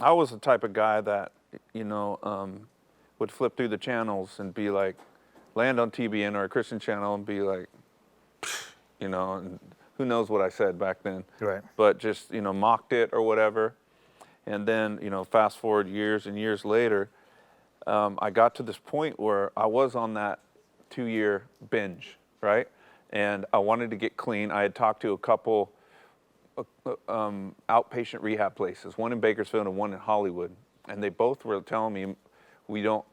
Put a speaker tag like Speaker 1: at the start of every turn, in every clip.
Speaker 1: I was the type of guy that, you know, would flip through the channels and be like, land on TBN or a Christian channel and be like, you know, and who knows what I said back then.
Speaker 2: Right.
Speaker 1: But just, you know, mocked it or whatever. And then, you know, fast forward years and years later, I got to this point where I was on that 2-year binge, right? And I wanted to get clean. I had talked to a couple outpatient rehab places, one in Bakersfield and one in Hollywood. And they both were telling me we don't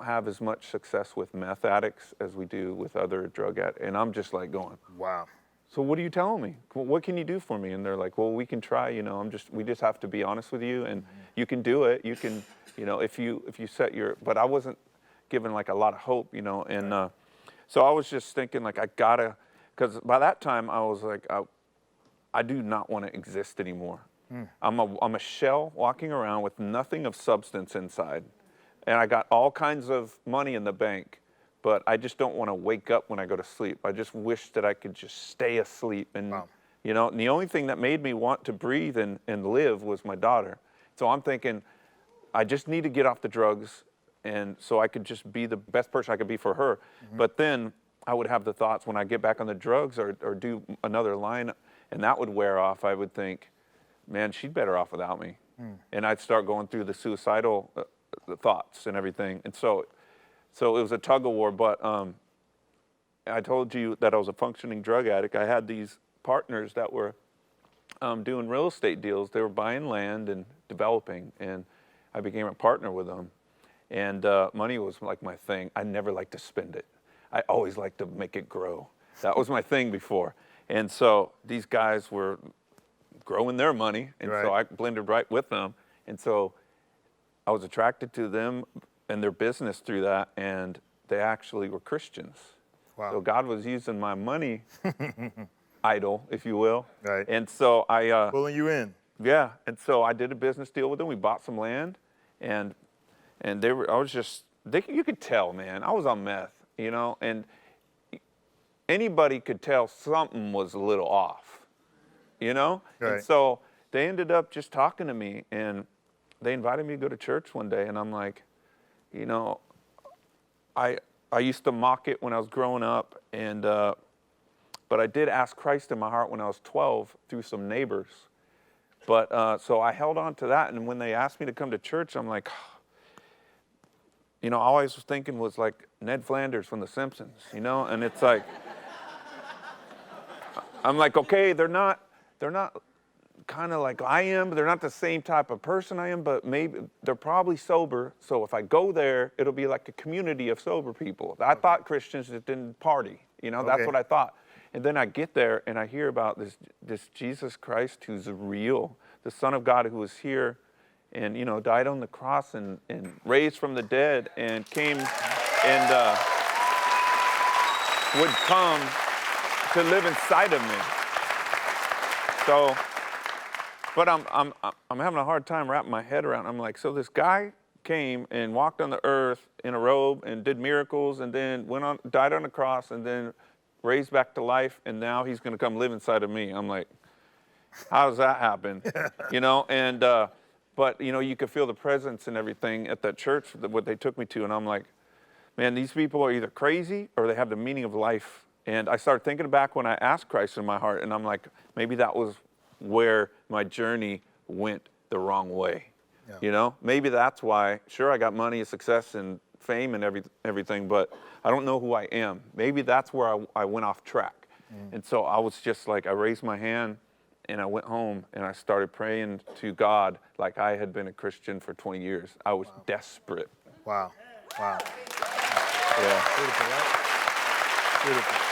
Speaker 1: have as much success with meth addicts as we do with other drug addicts. And I'm just like going,
Speaker 2: wow.
Speaker 1: So what are you telling me? What can you do for me? And they're like, well, we can try, you know, we just have to be honest with you, and you can do it. You can, you know, if you set your, but I wasn't given like a lot of hope, you know, and so I was just thinking like, I gotta, because by that time I was like, I do not want to exist anymore. I'm a shell walking around with nothing of substance inside, and I got all kinds of money in the bank, but I just don't want to wake up when I go to sleep. I just wish that I could just stay asleep. And, you know, and the only thing that made me want to breathe and live was my daughter. So I'm thinking, I just need to get off the drugs, and so I could just be the best person I could be for her. But then I would have the thoughts when I get back on the drugs or do another line, and that would wear off, I would think, man, she'd better off without me. And I'd start going through the suicidal the thoughts and everything. And so it was a tug of war, but I told you that I was a functioning drug addict. I had these partners that were doing real estate deals. They were buying land and developing, and I became a partner with them. And money was like my thing. I never liked to spend it. I always liked to make it grow. That was my thing before. And so these guys were growing their money, and so I blended right with them. And so I was attracted to them and their business through that, and they actually were Christians. Wow. So God was using my money idol, if you will.
Speaker 2: Right.
Speaker 1: And so I
Speaker 2: pulling you in.
Speaker 1: Yeah. And so I did a business deal with them. We bought some land, and they were, I was just, you could tell, man, I was on meth, you know, and anybody could tell something was a little off, you know?
Speaker 2: Right.
Speaker 1: And so they ended up just talking to me, and they invited me to go to church one day, and I'm like, you know, I used to mock it when I was growing up, and but I did ask Christ in my heart when I was 12 through some neighbors. But so I held on to that, and when they asked me to come to church, I'm like, you know, all I was thinking was like Ned Flanders from The Simpsons, you know, and it's like, I'm like, okay, they're not kind of like I am, but they're not the same type of person I am, but maybe they're probably sober. So if I go there, it'll be like a community of sober people. I thought Christians that didn't party, you know, that's what I thought. And then I get there and I hear about this Jesus Christ who's real, the Son of God who was here and, you know, died on the cross and raised from the dead and came and would come to live inside of me. So, but I'm having a hard time wrapping my head around. I'm like, so this guy came and walked on the earth in a robe and did miracles and then died on the cross and then raised back to life, and now he's going to come live inside of me. I'm like, how does that happen? You know, and but you know, you could feel the presence and everything at that church, what they took me to, and I'm like, man, these people are either crazy or they have the meaning of life. And I started thinking back when I asked Christ in my heart, and I'm like, maybe that was where my journey went the wrong way. Yeah. You know, maybe that's why, sure, I got money and success and fame and everything, but I don't know who I am. Maybe that's where I went off track. And so I was just like, I raised my hand and I went home and I started praying to God like I had been a Christian for 20 years. I was desperate.
Speaker 2: Wow. Wow.
Speaker 1: Yeah.
Speaker 2: Beautiful, right? Beautiful.